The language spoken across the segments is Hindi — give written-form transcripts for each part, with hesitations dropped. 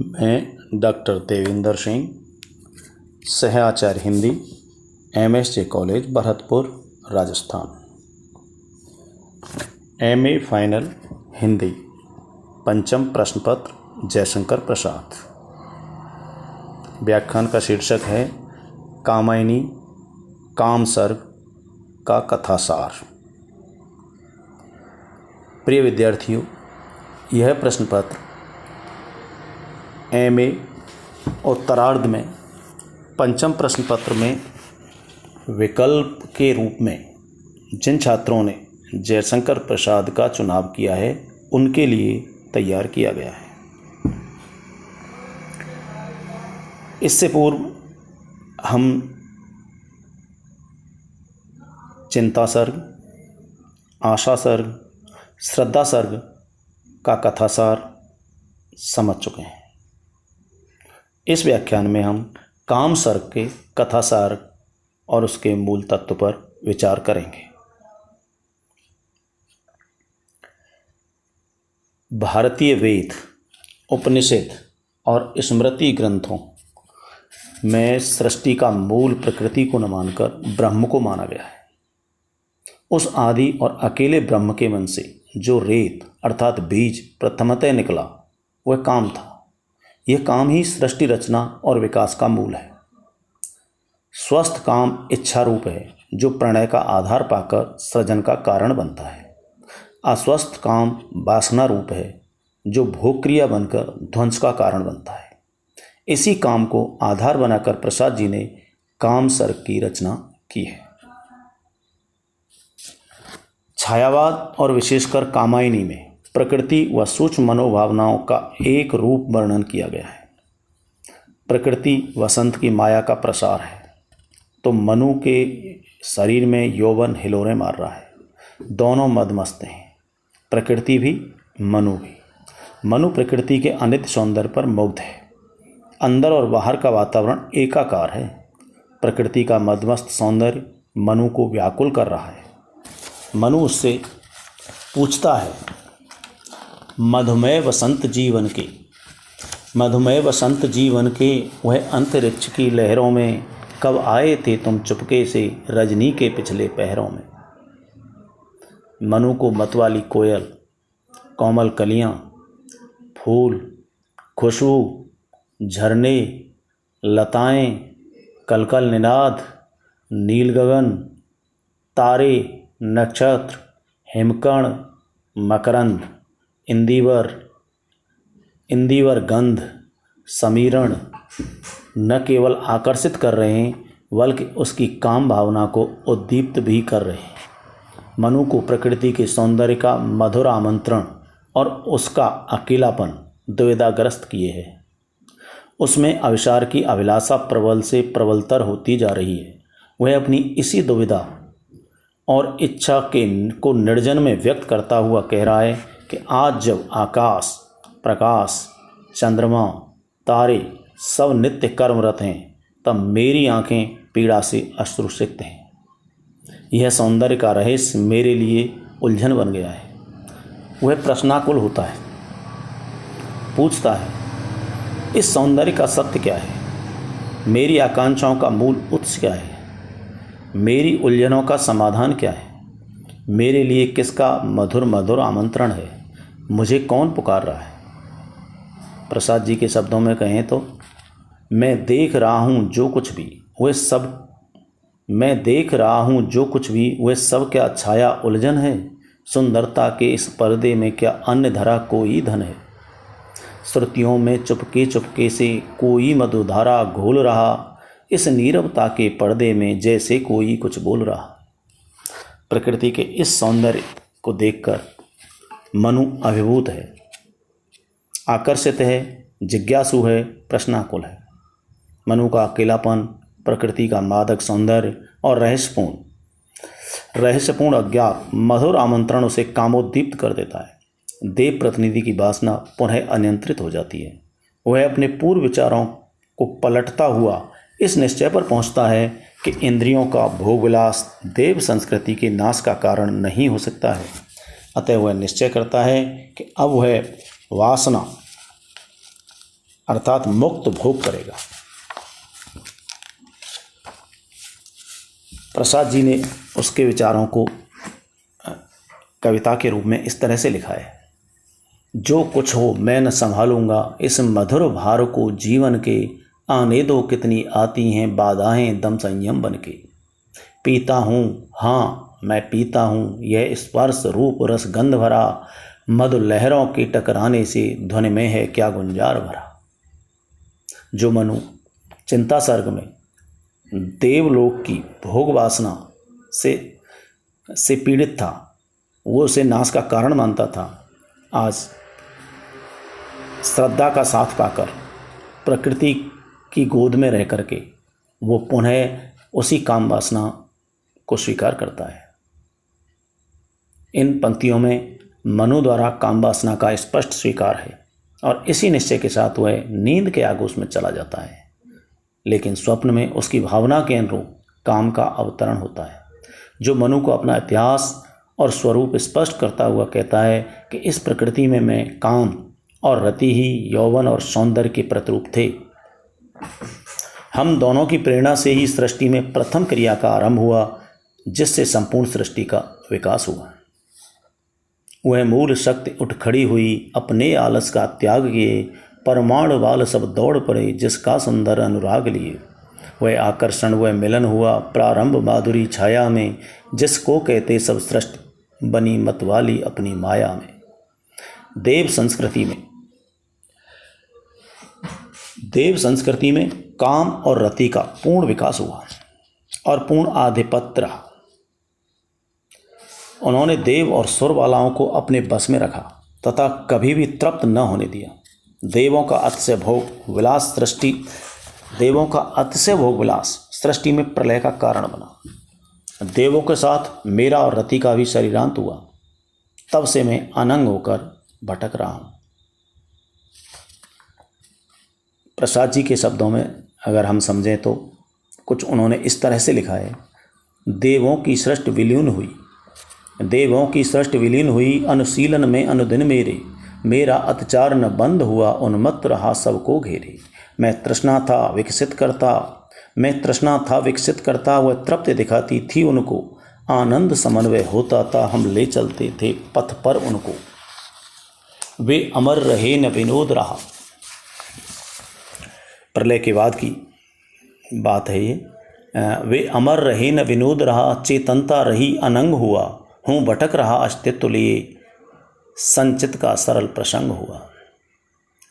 मैं डॉक्टर देवेंद्र सिंह, सहाचार्य Hindi, MSJ college Bharatpur, Rajasthan. MA final Hindi, पंचम प्रश्न पत्र, जयशंकर प्रसाद। व्याख्यान का शीर्षक है कामायनी कामसर्ग का कथासार। प्रिय विद्यार्थियों, यह प्रश्न पत्र MA उत्तरार्ध में पंचम प्रश्न पत्र में विकल्प के रूप में जिन छात्रों ने जयशंकर प्रसाद का चुनाव किया है उनके लिए तैयार किया गया है। इससे पूर्व हम चिंता सर्ग, आशा सर्ग, श्रद्धा सर्ग का कथासार समझ चुके हैं। इस व्याख्यान में हम काम सर्ग के कथासार और उसके मूल तत्व पर विचार करेंगे। भारतीय वेद, उपनिषद और स्मृति ग्रंथों में सृष्टि का मूल प्रकृति को न मानकर ब्रह्म को माना गया है। उस आदि और अकेले ब्रह्म के मन से जो रेत अर्थात बीज प्रथमतः निकला वह काम था। यह काम ही सृष्टि रचना और विकास का मूल है। स्वस्थ काम इच्छा रूप है जो प्रणय का आधार पाकर सृजन का कारण बनता है। अस्वस्थ काम वासना रूप है जो भोग क्रिया बनकर ध्वंस का कारण बनता है। इसी काम को आधार बनाकर प्रसाद जी ने काम सर्ग की रचना की है। छायावाद और विशेषकर कामायनी में प्रकृति व सूक्ष्म मनोभावनाओं का एक रूप वर्णन किया गया है। प्रकृति वसंत की माया का प्रसार है तो मनु के शरीर में यौवन हिलोरे मार रहा है। दोनों मदमस्त हैं, प्रकृति भी मनु भी। मनु प्रकृति के अनित्य सौंदर्य पर मुग्ध है। अंदर और बाहर का वातावरण एकाकार है। प्रकृति का मदमस्त सौंदर्य मनु को व्याकुल कर रहा है। मनु उससे पूछता है, मधुमेह वसंत जीवन के वह अंतरिक्ष की लहरों में कब आए थे तुम चुपके से रजनी के पिछले पहरों में। मनु को मतवाली कोयल, कोमल कलियां, फूल, खुशबू, झरने, लताएं, कलकल निनाद, नील गगन, तारे, नक्षत्र, हिमकण, मकरंद, इंदिवर गंध, समीरण न केवल आकर्षित कर रहे हैं बल्कि उसकी काम भावना को उद्दीप्त भी कर रहे हैं। मनु को प्रकृति के सौंदर्य का मधुर आमंत्रण और उसका अकेलापन दुविधाग्रस्त किए है। उसमें अविचार की अभिलाषा प्रबल से प्रबलतर होती जा रही है। वह अपनी इसी दुविधा और इच्छा को निर्जन में व्यक्त करता हुआ कह रहा है कि आज जब आकाश, प्रकाश, चंद्रमा, तारे सब नित्य कर्मरत हैं तब मेरी आंखें पीड़ा से अश्रुसिक्त हैं। यह सौंदर्य का रहस्य मेरे लिए उलझन बन गया है। वह प्रश्नाकुल होता है, पूछता है, इस सौंदर्य का सत्य क्या है? मेरी आकांक्षाओं का मूल उत्स क्या है? मेरी उलझनों का समाधान क्या है? मेरे लिए किसका मधुर मधुर आमंत्रण है? मुझे कौन पुकार रहा है? प्रसाद जी के शब्दों में कहें तो मैं देख रहा हूँ जो कुछ भी वह सब क्या छाया उलझन है? सुंदरता के इस पर्दे में क्या अन्य धरा कोई धन है? श्रुतियों में चुपके चुपके से कोई मधुधारा घोल रहा, इस नीरवता के पर्दे में जैसे कोई कुछ बोल रहा। प्रकृति के इस सौंदर्य को देखकर मनु अभिभूत है, आकर्षित है, जिज्ञासु है, प्रश्नाकुल है। मनु का अकेलापन, प्रकृति का मादक सौंदर्य और रहस्यपूर्ण अज्ञात मधुर आमंत्रण उसे कामोद्दीप्त कर देता है। देव प्रतिनिधि की वासना पुनः अनियंत्रित हो जाती है। वह अपने पूर्व विचारों को पलटता हुआ इस निश्चय पर पहुंचता है कि इंद्रियों का भोग विलास देव संस्कृति के नाश का कारण नहीं हो सकता है। अतः वह निश्चय करता है कि अब वह वासना अर्थात मुक्त भोग करेगा। प्रसाद जी ने उसके विचारों को कविता के रूप में इस तरह से लिखा है। जो कुछ हो मैं न संभालूंगा, इस मधुर भार को जीवन के, आने दो कितनी आती हैं बाधाएं दम संयम बन के। पीता हूँ, हाँ मैं पीता हूँ, यह स्पर्श रूप रस गंध भरा, मधु लहरों के टकराने से ध्वनि में है क्या गुंजार भरा। जो मनु चिंता सर्ग में देवलोक की भोग वासना से पीड़ित था, वो उसे नाश का कारण मानता था, आज श्रद्धा का साथ पाकर प्रकृति की गोद में रह करके वो पुनः उसी काम वासना को स्वीकार करता है। इन पंक्तियों में मनु द्वारा काम वासना का स्पष्ट स्वीकार है और इसी निश्चय के साथ वह नींद के आगोश में चला जाता है, लेकिन स्वप्न में उसकी भावना के अनुरूप काम का अवतरण होता है, जो मनु को अपना इतिहास और स्वरूप स्पष्ट करता हुआ कहता है कि इस प्रकृति में मैं काम और रति ही यौवन और सौंदर्य के प्रतिरूप थे। हम दोनों की प्रेरणा से ही सृष्टि में प्रथम क्रिया का आरंभ हुआ, जिससे संपूर्ण सृष्टि का विकास हुआ। वह मूल शक्ति उठ खड़ी हुई, अपने आलस का त्याग किए, परमाणु बाल सब दौड़ पड़े जिसका सुंदर अनुराग लिए। वह आकर्षण वह मिलन हुआ प्रारंभ माधुरी छाया में, जिसको कहते सब सृष्टि बनी मतवाली अपनी माया में। देव संस्कृति में काम और रति का पूर्ण विकास हुआ और पूर्ण आधिपत्य रहा। उन्होंने देव और सुरबालाओं को अपने बस में रखा तथा कभी भी तृप्त न होने दिया। देवों का अतिशय भोग विलास सृष्टि में प्रलय का कारण बना। देवों के साथ मेरा और रति का भी शरीरांत हुआ, तब से मैं अनंग होकर भटक रहा हूँ। प्रसाद जी के शब्दों में अगर हम समझें तो कुछ उन्होंने इस तरह से लिखा है। देवों की सृष्टि विलीन हुई अनुशीलन में अनुदिन मेरा अत्याचार न बंद हुआ, उन्मत्त रहा सबको घेरे। मैं तृष्णा था विकसित करता वह तृप्त दिखाती थी उनको, आनंद समन्वय होता था हम ले चलते थे पथ पर उनको। वे अमर रहे न विनोद रहा। प्रलय के बाद की बात है ये। वे अमर रहे न विनोद रहा, चेतनता रही अनंग हुआ, हूँ भटक रहा अस्तित्व लिए, संचित का सरल प्रसंग हुआ।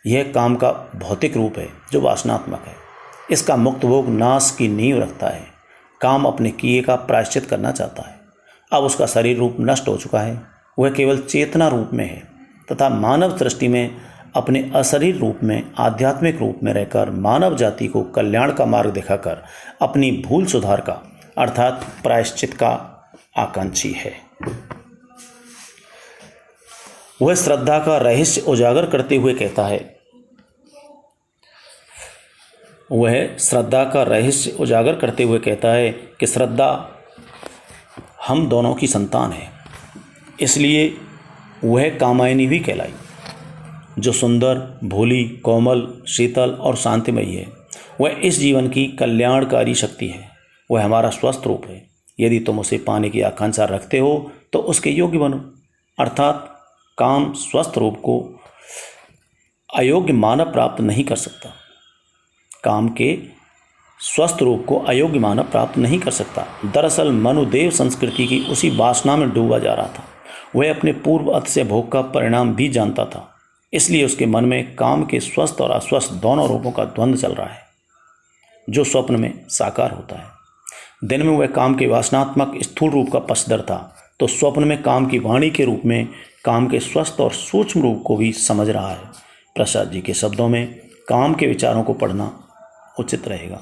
यह काम का भौतिक रूप है जो वासनात्मक है। इसका मुक्त भोग नाश की नींव रखता है। काम अपने किए का प्रायश्चित करना चाहता है। अब उसका शरीर रूप नष्ट हो चुका है, वह केवल चेतना रूप में है तथा मानव सृष्टि में अपने अशरीर रूप में आध्यात्मिक रूप में रहकर मानव जाति को कल्याण का मार्ग दिखाकर अपनी भूल सुधार का अर्थात प्रायश्चित का आकांक्षी है। वह श्रद्धा का रहस्य उजागर करते हुए कहता है कि श्रद्धा हम दोनों की संतान है, इसलिए वह कामायनी भी कहलाई, जो सुंदर, भोली, कोमल, शीतल और शांतिमयी है। वह इस जीवन की कल्याणकारी शक्ति है। वह हमारा स्वस्थ रूप है। यदि तुम उसे पाने की आकांक्षा रखते हो तो उसके योग्य बनो। अर्थात काम स्वस्थ रूप को अयोग्य मानव प्राप्त नहीं कर सकता। काम के स्वस्थ रूप को अयोग्य मानव प्राप्त नहीं कर सकता। दरअसल मनुदेव संस्कृति की उसी वासना में डूबा जा रहा था। वह अपने पूर्व अतिशय भोग का परिणाम भी जानता था, इसलिए उसके मन में काम के स्वस्थ और अस्वस्थ दोनों रूपों का द्वंद्व चल रहा है, जो स्वप्न में साकार होता है। दिन में वह काम के वासनात्मक स्थूल रूप का पक्षधर था, तो स्वप्न में काम की वाणी के रूप में काम के स्वस्थ और सूक्ष्म रूप को भी समझ रहा है। प्रसाद जी के शब्दों में काम के विचारों को पढ़ना उचित रहेगा।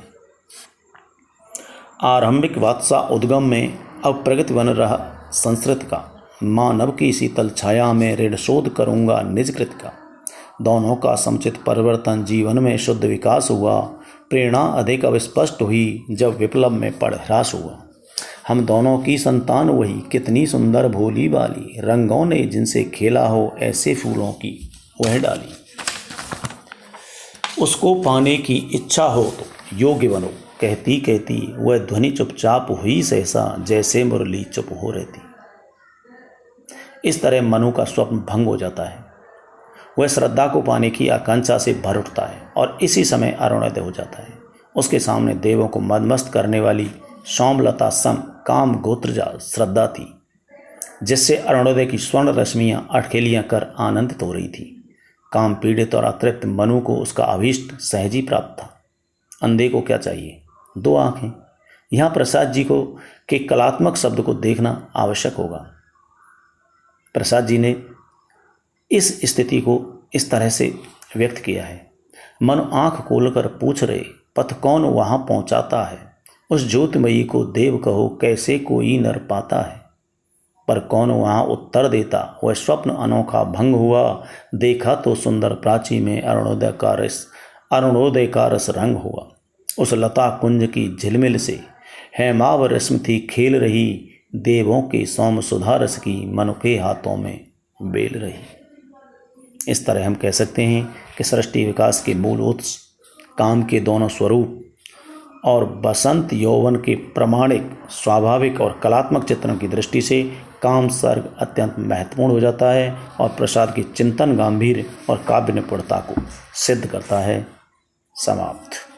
आरंभिक वात्सा उद्गम में अब प्रगति बन रहा संस्कृत का, मानव की शीतल छाया में ऋण शोध करूँगा निज कृत का। दोनों का समुचित परिवर्तन जीवन में शुद्ध विकास हुआ। प्रेरणा अधिक अब स्पष्ट हुई जब विप्लव में पड़ ह्रास हुआ। हम दोनों की संतान वही, कितनी सुंदर भोली बाली, रंगों ने जिनसे खेला हो ऐसे फूलों की वह डाली। उसको पाने की इच्छा हो तो योग्य बनो। कहती कहती वह ध्वनि चुपचाप हुई सहसा, जैसे मुरली चुप हो रहती। इस तरह मनु का स्वप्न भंग हो जाता है। वह श्रद्धा को पाने की आकांक्षा से भर उठता है और इसी समय अरुणोदय हो जाता है। उसके सामने देवों को मदमस्त करने वाली सौम्यलता सम काम गोत्रजा श्रद्धा थी, जिससे अरुणोदय की स्वर्ण रश्मियां अटखेलियां कर आनंदित हो रही थी। काम पीड़ित और अतृप्त मनु को उसका अभीष्ट सहज ही प्राप्त था। अंधे को क्या चाहिए? 2 आंखें। यहाँ प्रसाद जी को के कलात्मक शब्द को देखना आवश्यक होगा। प्रसाद जी ने इस स्थिति को इस तरह से व्यक्त किया है। मनु आंख खोलकर पूछ रहे, पथ कौन वहाँ पहुँचाता है? उस ज्योतिमयी को देव कहो, कैसे कोई नर पाता है? पर कौन वहाँ उत्तर देता, वह स्वप्न अनोखा भंग हुआ। देखा तो सुंदर प्राची में अरुणोदय का रस रंग हुआ। उस लता कुंज की झिलमिल से हेमाव रश्मि थी खेल रही, देवों के सौम सुधा रस की मनु के हाथों में बेल रही। इस तरह हम कह सकते हैं कि सृष्टि विकास के मूल उत्स काम के दोनों स्वरूप और बसंत यौवन के प्रमाणिक स्वाभाविक और कलात्मक चित्रण की दृष्टि से काम सर्ग अत्यंत महत्वपूर्ण हो जाता है और प्रसाद की चिंतन गांभीर्य और काव्य निपुणता को सिद्ध करता है। समाप्त।